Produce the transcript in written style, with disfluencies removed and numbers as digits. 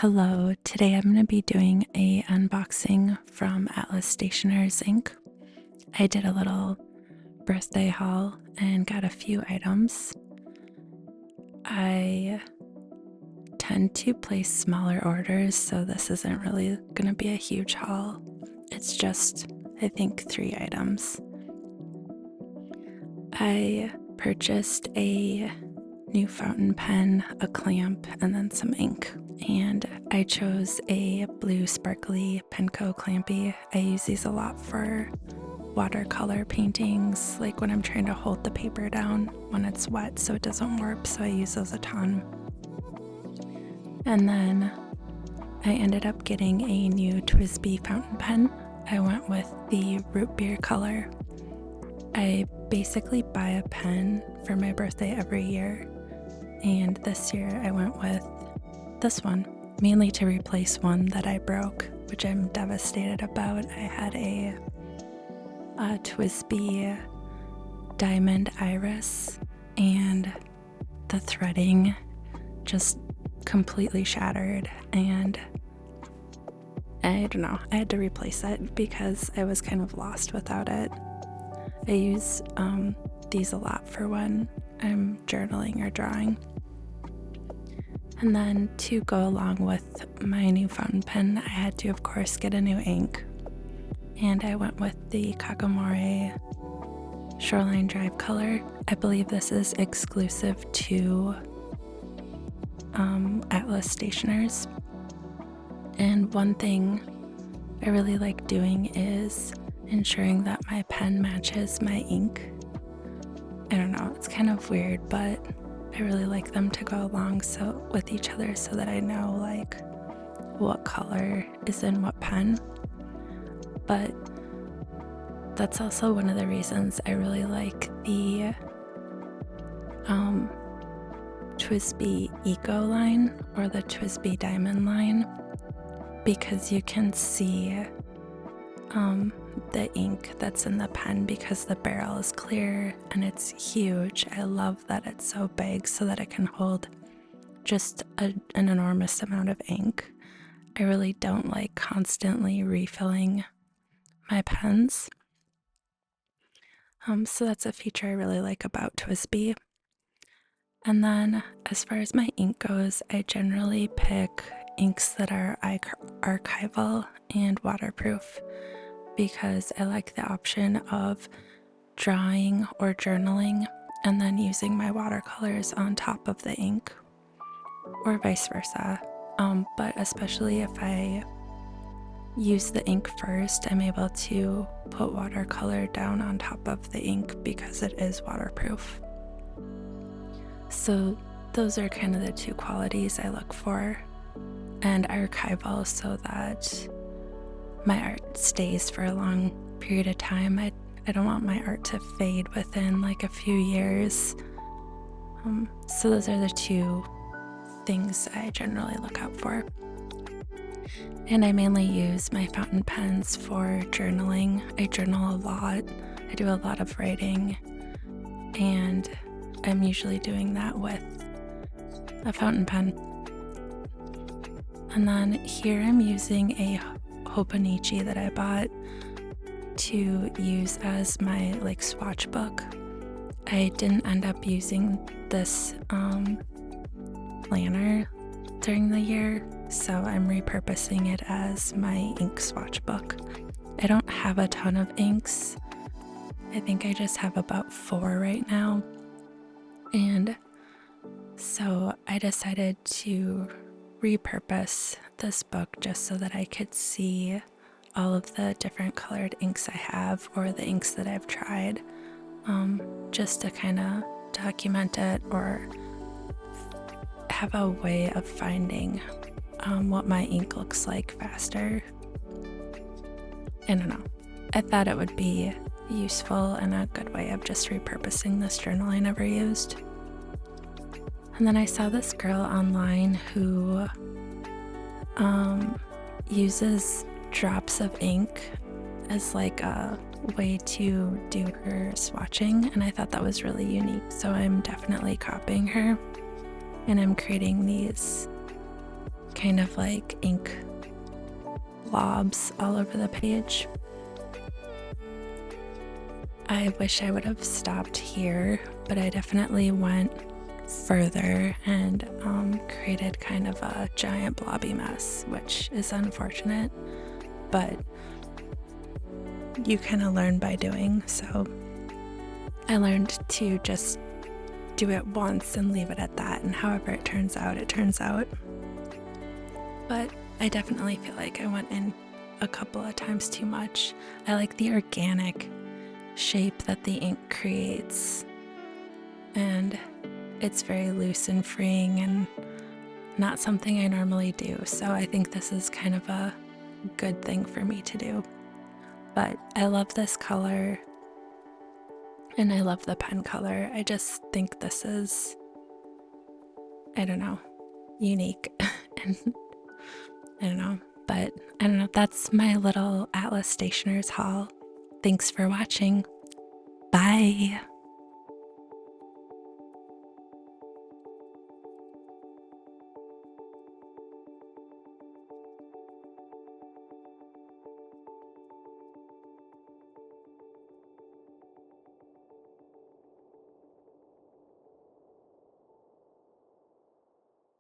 Hello, today I'm going to be doing a unboxing from Atlas Stationers Inc. I did a little birthday haul and got a few items. I tend to place smaller orders, so this isn't really going to be a huge haul. It's just, I think, 3 items. I purchased a new fountain pen, a clamp, and then some ink. And I chose a blue sparkly Penco Clampy. I use these a lot for watercolor paintings, like when I'm trying to hold the paper down when it's wet so it doesn't warp, so I use those a ton. And then I ended up getting a new TWSBI fountain pen. I went with the root beer color. I basically buy a pen for my birthday every year, and this year I went with this one, mainly to replace one that I broke, which I'm devastated about. I had a TWSBI Diamond Iris, and the threading just completely shattered, and I don't know, I had to replace it because I was kind of lost without it. I use these a lot for when I'm journaling or drawing. And then to go along with my new fountain pen, I had to, of course, get a new ink. And I went with the Kakimori Shoreline Drive color. I believe this is exclusive to Atlas Stationers. And one thing I really like doing is ensuring that my pen matches my ink. I don't know, it's kind of weird, but I really like them to go along with each other so that I know like what color is in what pen. But that's also one of the reasons I really like the TWSBI Eco line or the TWSBI Diamond line, because you can see the ink that's in the pen because the barrel is clear and it's huge. I love that it's so big so that it can hold just an enormous amount of ink. I really don't like constantly refilling my pens. So that's a feature I really like about TWSBI. And then as far as my ink goes, I generally pick inks that are archival and waterproof, because I like the option of drawing or journaling and then using my watercolors on top of the ink, or vice versa. But especially if I use the ink first, I'm able to put watercolor down on top of the ink because it is waterproof. So those are kind of the 2 qualities I look for. And archival, so that my art stays for a long period of time. I don't want my art to fade within like a few years. So those are the 2 things I generally look out for. And I mainly use my fountain pens for journaling. I journal a lot. I do a lot of writing, and I'm usually doing that with a fountain pen. And then here I'm using a Hobonichi that I bought to use as my like swatch book. I didn't end up using this planner during the year, so I'm repurposing it as my ink swatch book. I don't have a ton of inks. I think I just have about 4 right now. And so I decided to repurpose this book just so that I could see all of the different colored inks I have, or the inks that I've tried, just to kind of document it or have a way of finding what my ink looks like faster. I don't know. I thought it would be useful and a good way of just repurposing this journal I never used. And then I saw this girl online who uses drops of ink as like a way to do her swatching, and I thought that was really unique. So I'm definitely copying her, and I'm creating these kind of like ink blobs all over the page. I wish I would have stopped here, but I definitely went further and created kind of a giant blobby mess, which is unfortunate, but you kind of learn by doing. So I learned to just do it once and leave it at that, and however it turns out, it turns out. But I definitely feel like I went in a couple of times too much. I like the organic shape that the ink creates, and it's very loose and freeing and not something I normally do, so I think this is kind of a good thing for me to do. But I love this color and I love the pen color. I just think this is, I don't know, unique. And I don't know, but I don't know, that's my little Atlas Stationers haul. Thanks for watching. Bye.